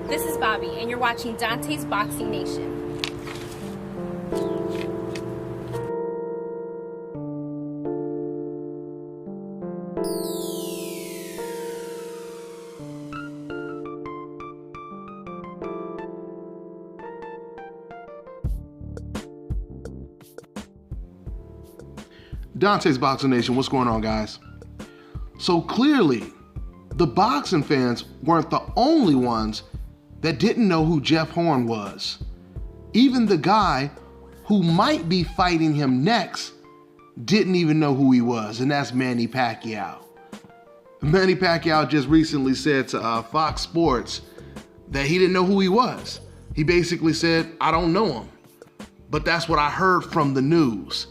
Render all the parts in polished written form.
This is Bobby, and you're watching Dante's Boxing Nation. Dante's Boxing Nation, what's going on, guys? So clearly, the boxing fans weren't the only ones that didn't know who Jeff Horn was. Even the guy who might be fighting him next didn't even know who he was, and that's Manny Pacquiao. Manny Pacquiao just recently said to Fox Sports that he didn't know who he was. He basically said, I don't know him, but that's what I heard from the news.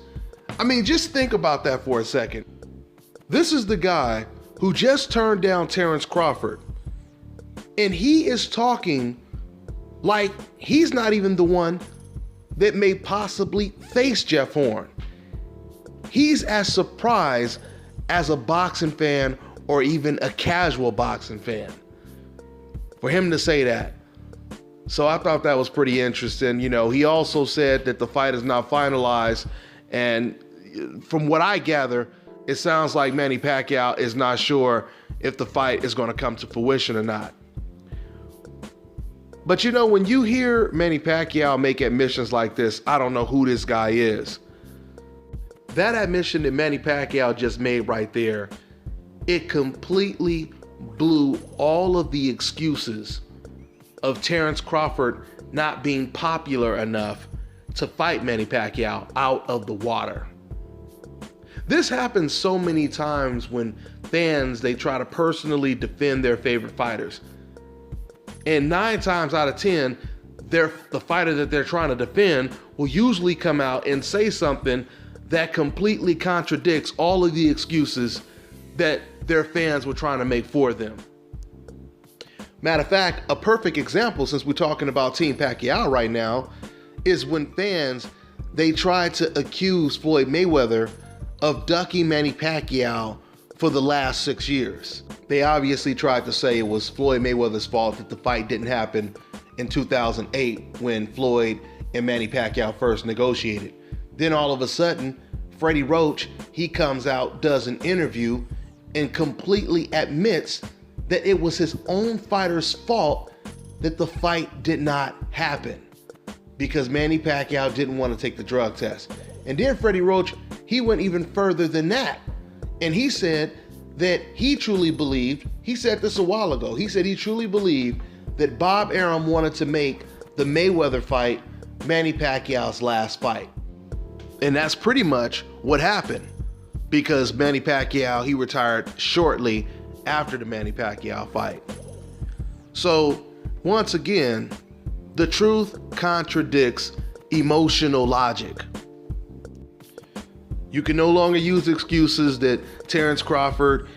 I mean, just think about that for a second. This is the guy who just turned down Terrence Crawford, and he is talking like he's not even the one that may possibly face Jeff Horn. He's as surprised as a boxing fan or even a casual boxing fan for him to say that. So I thought that was pretty interesting. You know, he also said that the fight is not finalized, and from what I gather, it sounds like Manny Pacquiao is not sure if the fight is going to come to fruition or not. But you know, when you hear Manny Pacquiao make admissions like this, I don't know who this guy is. That admission that Manny Pacquiao just made right there, it completely blew all of the excuses of Terrence Crawford not being popular enough to fight Manny Pacquiao out of the water. This happens so many times when fans, they try to personally defend their favorite fighters. And 9 times out of 10, the fighter that they're trying to defend will usually come out and say something that completely contradicts all of the excuses that their fans were trying to make for them. Matter of fact, a perfect example, since we're talking about Team Pacquiao right now, is when fans, they tried to accuse Floyd Mayweather of ducking Manny Pacquiao for the last 6 years. They obviously tried to say it was Floyd Mayweather's fault that the fight didn't happen in 2008 when Floyd and Manny Pacquiao first negotiated. Then all of a sudden, Freddie Roach, he comes out, does an interview, and completely admits that it was his own fighter's fault that the fight did not happen because Manny Pacquiao didn't want to take the drug test. And then Freddie Roach, he went even further than that. And he said that he truly believed, he said this a while ago, he said he truly believed that Bob Arum wanted to make the Mayweather fight Manny Pacquiao's last fight. And that's pretty much what happened, because Manny Pacquiao, he retired shortly after the Manny Pacquiao fight. So once again, the truth contradicts emotional logic. You can no longer use excuses that Terrence Crawford,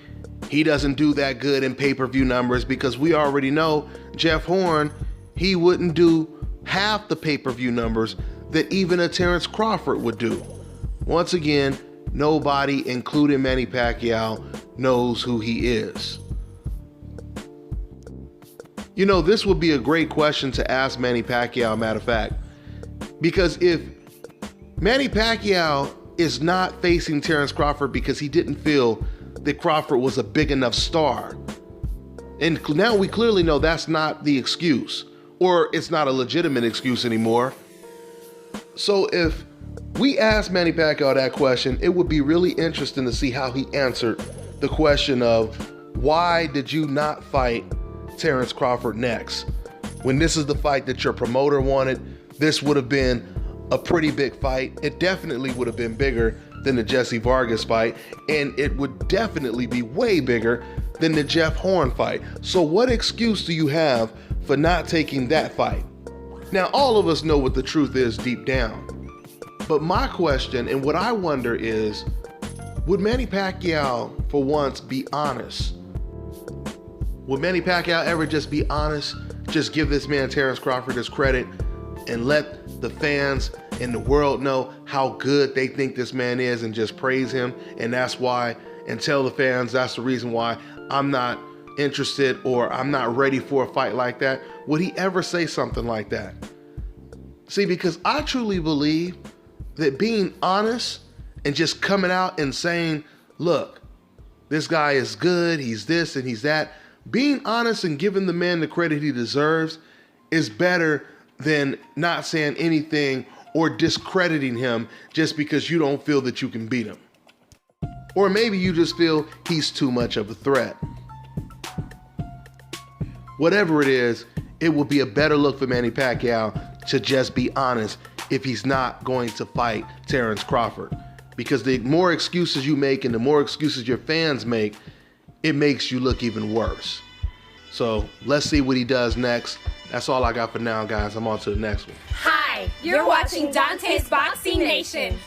he doesn't do that good in pay-per-view numbers, because we already know Jeff Horn, he wouldn't do half the pay-per-view numbers that even a Terrence Crawford would do. Once again, nobody, including Manny Pacquiao, knows who he is. You know, this would be a great question to ask Manny Pacquiao, matter of fact, because if Manny Pacquiao is not facing Terrence Crawford because he didn't feel that Crawford was a big enough star, and now we clearly know that's not the excuse, or it's not a legitimate excuse anymore. So if we asked Manny Pacquiao that question, it would be really interesting to see how he answered the question of, why did you not fight Terrence Crawford next? When this is the fight that your promoter wanted, this would have been a pretty big fight. It definitely would have been bigger than the Jesse Vargas fight, and it would definitely be way bigger than the Jeff Horn fight. So what excuse do you have for not taking that fight? Now, all of us know what the truth is deep down. But my question, and what I wonder is, would Manny Pacquiao for once be honest? Would Manny Pacquiao ever just be honest, just give this man Terrence Crawford his credit, and let the fans and the world know how good they think this man is and just praise him, and that's why and tell the fans that's the reason why I'm not interested or I'm not ready for a fight like that? Would he ever say something like that? See, because I truly believe that being honest and just coming out and saying, look, this guy is good, he's this and he's that, being honest and giving the man the credit he deserves is better than not saying anything or discrediting him just because you don't feel that you can beat him. Or maybe you just feel he's too much of a threat. Whatever it is, it will be a better look for Manny Pacquiao to just be honest if he's not going to fight Terrence Crawford. Because the more excuses you make and the more excuses your fans make, it makes you look even worse. So let's see what he does next. That's all I got for now, guys. I'm on to the next one. Hi, you're watching Dante's Boxing Nation.